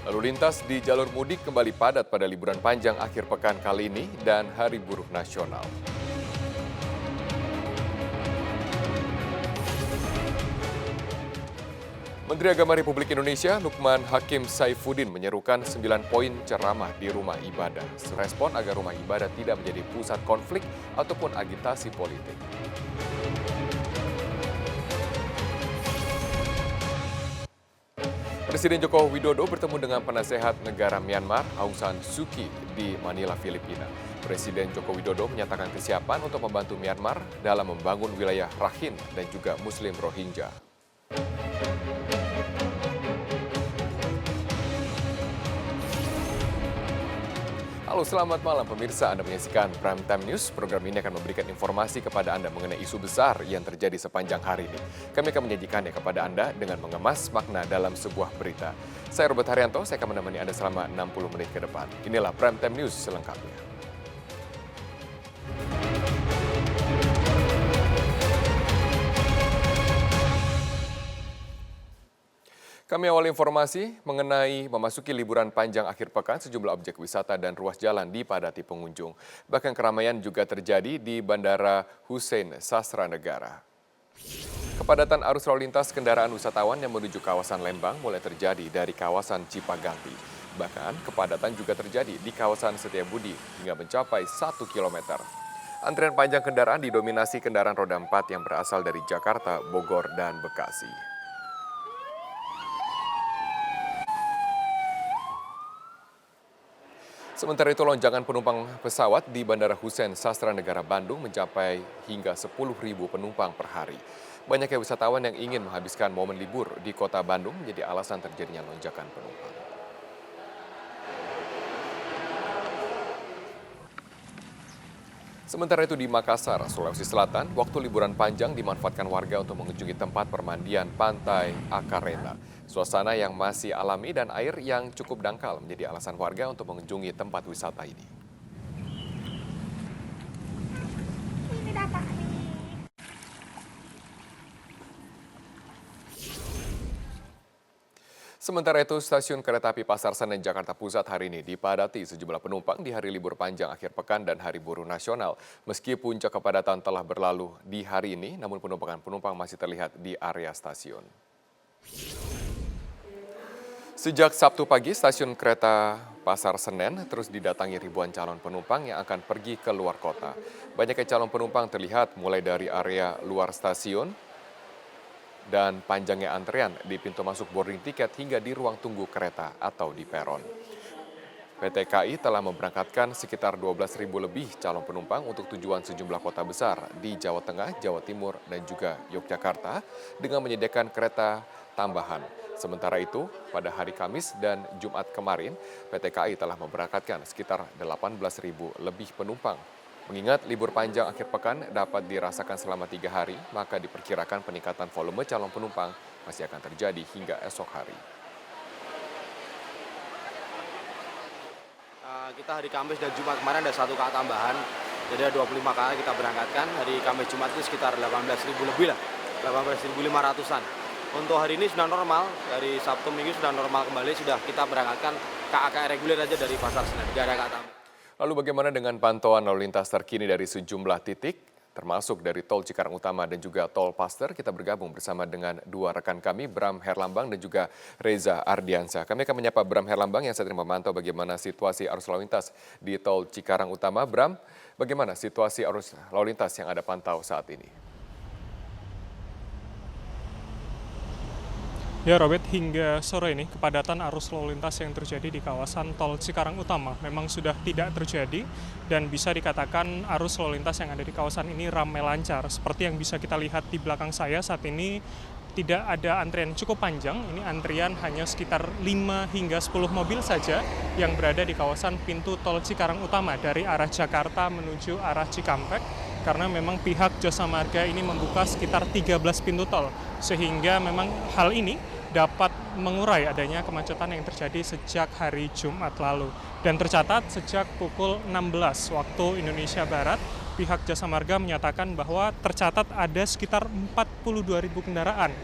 Lalu lintas di jalur mudik kembali padat pada liburan panjang akhir pekan kali ini dan Hari Buruh Nasional. Menteri Agama Republik Indonesia Lukman Hakim Saifuddin menyerukan 9 poin ceramah di rumah ibadah. Respon agar rumah ibadah tidak menjadi pusat konflik ataupun agitasi politik. Presiden Joko Widodo bertemu dengan penasehat negara Myanmar Aung San Suu Kyi di Manila, Filipina. Presiden Joko Widodo menyatakan kesiapan untuk membantu Myanmar dalam membangun wilayah Rakhine dan juga Muslim Rohingya. Halo, selamat malam pemirsa. Anda menyaksikan Prime Time News. Program ini akan memberikan informasi kepada Anda mengenai isu besar yang terjadi sepanjang hari ini. Kami akan menyajikannya kepada Anda dengan mengemas makna dalam sebuah berita. Saya Robert Haryanto, saya akan menemani Anda selama 60 menit ke depan. Inilah Prime Time News selengkapnya. Kami awal informasi mengenai memasuki liburan panjang akhir pekan, sejumlah objek wisata dan ruas jalan dipadati pengunjung. Bahkan keramaian juga terjadi di Bandara Hussein Sastranegara. Kepadatan arus lalu lintas kendaraan wisatawan yang menuju kawasan Lembang mulai terjadi dari kawasan Cipaganti. Bahkan kepadatan juga terjadi di kawasan Setiabudi hingga mencapai 1 km. Antrian panjang kendaraan didominasi kendaraan roda 4 yang berasal dari Jakarta, Bogor, dan Bekasi. Sementara itu, lonjakan penumpang pesawat di Bandara Hussein Sastranegara Bandung mencapai hingga 10.000 penumpang per hari. Banyaknya wisatawan yang ingin menghabiskan momen libur di kota Bandung menjadi alasan terjadinya lonjakan penumpang. Sementara itu di Makassar, Sulawesi Selatan, waktu liburan panjang dimanfaatkan warga untuk mengunjungi tempat permandian Pantai Akarena. Suasana yang masih alami dan air yang cukup dangkal menjadi alasan warga untuk mengunjungi tempat wisata ini. Sementara itu, stasiun kereta api Pasar Senen Jakarta Pusat hari ini dipadati sejumlah penumpang di hari libur panjang akhir pekan dan Hari Buruh Nasional. Meski puncak kepadatan telah berlalu di hari ini, namun penumpang masih terlihat di area stasiun. Sejak Sabtu pagi, stasiun kereta Pasar Senen terus didatangi ribuan calon penumpang yang akan pergi ke luar kota. Banyaknya calon penumpang terlihat mulai dari area luar stasiun, dan panjangnya antrean di pintu masuk boarding tiket hingga di ruang tunggu kereta atau di peron. PT KAI telah memberangkatkan sekitar 12.000 lebih calon penumpang untuk tujuan sejumlah kota besar di Jawa Tengah, Jawa Timur, dan juga Yogyakarta dengan menyediakan kereta tambahan. Sementara itu, pada hari Kamis dan Jumat kemarin, PT KAI telah memberangkatkan sekitar 18.000 lebih penumpang. Mengingat libur panjang akhir pekan dapat dirasakan selama 3 hari, maka diperkirakan peningkatan volume calon penumpang masih akan terjadi hingga esok hari. Kita hari Kamis dan Jumat kemarin ada 1 KA tambahan, jadi ada 25 KA kita berangkatkan. Hari Kamis Jumat itu sekitar 18.000 lebih lah, 18.500-an. Untuk hari ini sudah normal, dari Sabtu Minggu sudah normal kembali, sudah kita berangkatkan KA reguler aja dari Pasar Senen, tidak ada KA tambahan. Lalu bagaimana dengan pantauan lalu lintas terkini dari sejumlah titik, termasuk dari Tol Cikarang Utama dan juga Tol Paster? Kita bergabung bersama dengan dua rekan kami, Bram Herlambang dan juga Reza Ardiansyah. Kami akan menyapa Bram Herlambang yang saat ini memantau bagaimana situasi arus lalu lintas di Tol Cikarang Utama. Bram, bagaimana situasi arus lalu lintas yang Anda pantau saat ini? Ya Robert, hingga sore ini kepadatan arus lalu lintas yang terjadi di kawasan Tol Cikarang Utama memang sudah tidak terjadi dan bisa dikatakan arus lalu lintas yang ada di kawasan ini ramai lancar. Seperti yang bisa kita lihat di belakang saya saat ini tidak ada antrian cukup panjang, ini antrian hanya sekitar 5 hingga 10 mobil saja yang berada di kawasan pintu Tol Cikarang Utama dari arah Jakarta menuju arah Cikampek. Karena memang pihak Jasa Marga ini membuka sekitar 13 pintu tol, sehingga memang hal ini dapat mengurai adanya kemacetan yang terjadi sejak hari Jumat lalu. Dan tercatat sejak pukul 16 waktu Indonesia Barat, pihak Jasa Marga menyatakan bahwa tercatat ada sekitar 42.000 kendaraan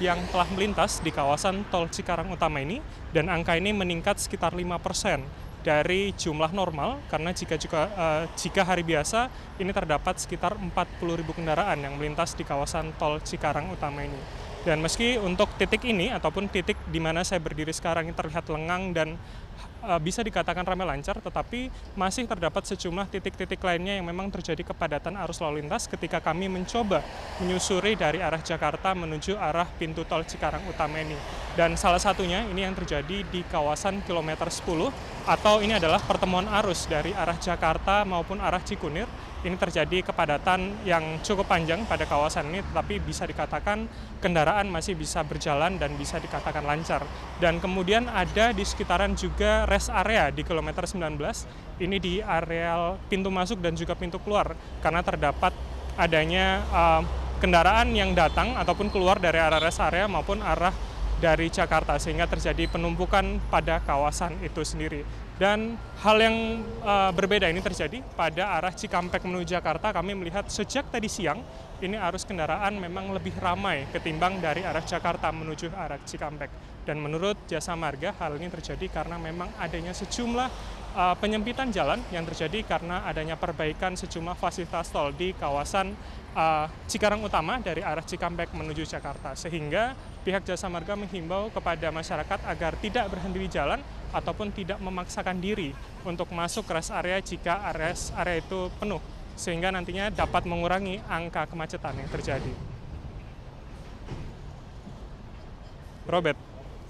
yang telah melintas di kawasan tol Cikarang Utama ini, dan angka ini meningkat sekitar 5% dari jumlah normal, karena jika hari biasa ini terdapat sekitar 40.000 kendaraan yang melintas di kawasan tol Cikarang Utama ini. Dan meski untuk titik ini ataupun titik di mana saya berdiri sekarang ini terlihat lengang dan bisa dikatakan ramai lancar, tetapi masih terdapat sejumlah titik-titik lainnya yang memang terjadi kepadatan arus lalu lintas ketika kami mencoba menyusuri dari arah Jakarta menuju arah pintu tol Cikarang Utama ini. Dan salah satunya ini yang terjadi di kawasan kilometer 10, atau ini adalah pertemuan arus dari arah Jakarta maupun arah Cikunir. Ini terjadi kepadatan yang cukup panjang pada kawasan ini, tetapi bisa dikatakan kendaraan masih bisa berjalan dan bisa dikatakan lancar. Dan kemudian ada di sekitaran juga rest area di kilometer 19, ini di areal pintu masuk dan juga pintu keluar, karena terdapat adanya kendaraan yang datang ataupun keluar dari arah rest area maupun arah dari Jakarta, sehingga terjadi penumpukan pada kawasan itu sendiri. Dan hal yang berbeda ini terjadi pada arah Cikampek menuju Jakarta. Kami melihat sejak tadi siang ini arus kendaraan memang lebih ramai ketimbang dari arah Jakarta menuju arah Cikampek. Dan menurut Jasa Marga hal ini terjadi karena memang adanya sejumlah penyempitan jalan yang terjadi karena adanya perbaikan sejumlah fasilitas tol di kawasan Cikarang Utama dari arah Cikampek menuju Jakarta, sehingga pihak Jasa Marga menghimbau kepada masyarakat agar tidak berhenti di jalan ataupun tidak memaksakan diri untuk masuk ke rest area jika rest area itu penuh, sehingga nantinya dapat mengurangi angka kemacetan yang terjadi. Robert.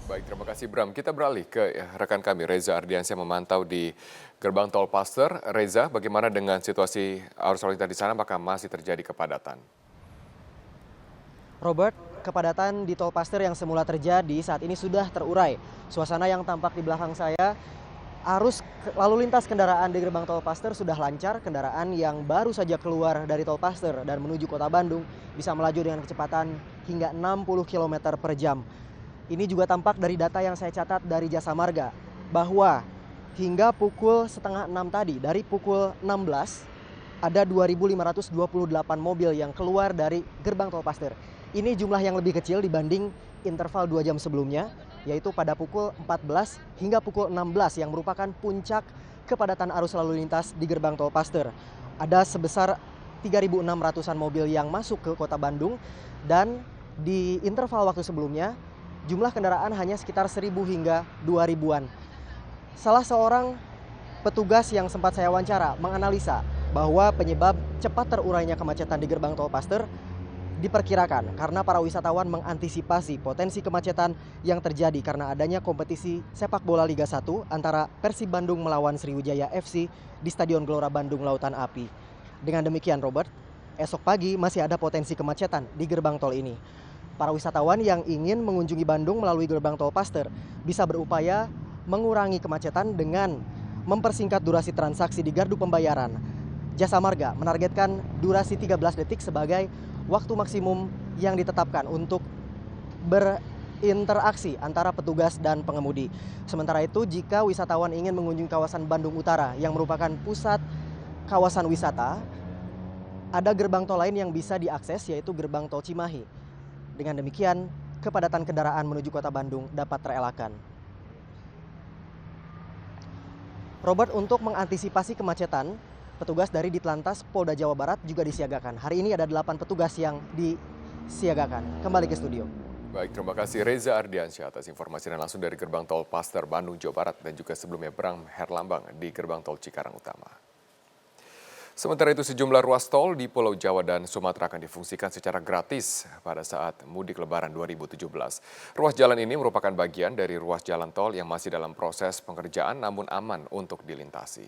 Baik, terima kasih Bram. Kita beralih ke rekan kami Reza Ardiansyah memantau di gerbang tol Paster. Reza, bagaimana dengan situasi arus lalu lintas di sana? Apakah masih terjadi kepadatan? Robert, kepadatan di tol Paster yang semula terjadi saat ini sudah terurai. Suasana yang tampak di belakang saya, arus lalu lintas kendaraan di gerbang tol Paster sudah lancar. Kendaraan yang baru saja keluar dari tol Paster dan menuju kota Bandung bisa melaju dengan kecepatan hingga 60 km per jam. Ini juga tampak dari data yang saya catat dari Jasa Marga, bahwa hingga pukul setengah 6 tadi, dari pukul 16, ada 2.528 mobil yang keluar dari gerbang tol Paster. Ini jumlah yang lebih kecil dibanding interval 2 jam sebelumnya, yaitu pada pukul 14 hingga pukul 16 yang merupakan puncak kepadatan arus lalu lintas di gerbang tol Paster. Ada sebesar 3.600-an mobil yang masuk ke kota Bandung, dan di interval waktu sebelumnya, jumlah kendaraan hanya sekitar 1.000 hingga 2.000-an. Salah seorang petugas yang sempat saya wawancara menganalisa bahwa penyebab cepat terurainya kemacetan di gerbang tol Paster diperkirakan karena para wisatawan mengantisipasi potensi kemacetan yang terjadi karena adanya kompetisi sepak bola Liga 1 antara Persib Bandung melawan Sriwijaya FC di Stadion Gelora Bandung Lautan Api. Dengan demikian, Robert, esok pagi masih ada potensi kemacetan di gerbang tol ini. Para wisatawan yang ingin mengunjungi Bandung melalui gerbang tol Paster bisa berupaya mengurangi kemacetan dengan mempersingkat durasi transaksi di gardu pembayaran. Jasa Marga menargetkan durasi 13 detik sebagai waktu maksimum yang ditetapkan untuk berinteraksi antara petugas dan pengemudi. Sementara itu, jika wisatawan ingin mengunjungi kawasan Bandung Utara yang merupakan pusat kawasan wisata, ada gerbang tol lain yang bisa diakses, yaitu gerbang tol Cimahi. Dengan demikian, kepadatan kendaraan menuju kota Bandung dapat terelakkan. Robert, untuk mengantisipasi kemacetan, petugas dari Ditlantas Polda Jawa Barat juga disiagakan. Hari ini ada 8 petugas yang disiagakan. Kembali ke studio. Baik, terima kasih Reza Ardiansyah atas informasi dan langsung dari gerbang tol Paster Bandung, Jawa Barat, dan juga sebelumnya Bram Herlambang di gerbang tol Cikarang Utama. Sementara itu, sejumlah ruas tol di Pulau Jawa dan Sumatera akan difungsikan secara gratis pada saat mudik Lebaran 2017. Ruas jalan ini merupakan bagian dari ruas jalan tol yang masih dalam proses pengerjaan namun aman untuk dilintasi.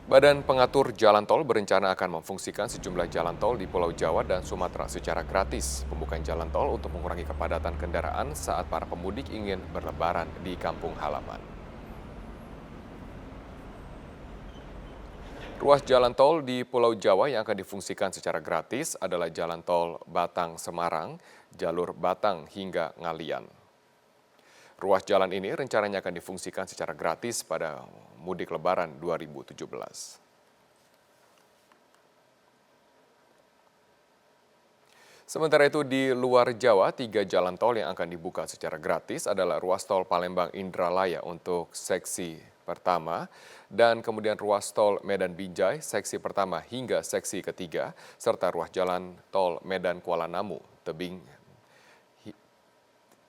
Badan Pengatur Jalan Tol berencana akan memfungsikan sejumlah jalan tol di Pulau Jawa dan Sumatera secara gratis. Pembukaan jalan tol untuk mengurangi kepadatan kendaraan saat para pemudik ingin berlebaran di kampung halaman. Ruas jalan tol di Pulau Jawa yang akan difungsikan secara gratis adalah jalan tol Batang-Semarang, jalur Batang hingga Ngalian. Ruas jalan ini rencananya akan difungsikan secara gratis pada mudik Lebaran 2017. Sementara itu di luar Jawa, 3 jalan tol yang akan dibuka secara gratis adalah ruas tol Palembang Indralaya untuk seksi pertama dan kemudian ruas tol Medan Binjai seksi pertama hingga seksi ketiga serta ruas jalan tol Medan Kuala Namu Tebing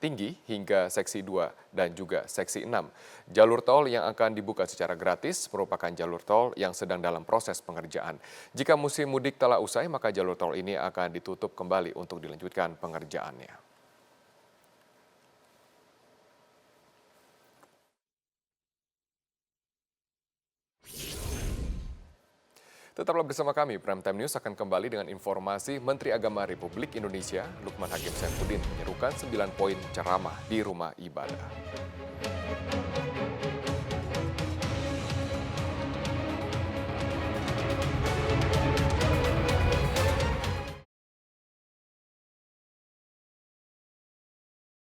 Tinggi hingga seksi 2 dan juga seksi 6. Jalur tol yang akan dibuka secara gratis merupakan jalur tol yang sedang dalam proses pengerjaan. Jika musim mudik telah usai, maka jalur tol ini akan ditutup kembali untuk dilanjutkan pengerjaannya. Tetaplah bersama kami, Prime Time News akan kembali dengan informasi Menteri Agama Republik Indonesia, Lukman Hakim Saifuddin, menyerukan 9 poin ceramah di rumah ibadah.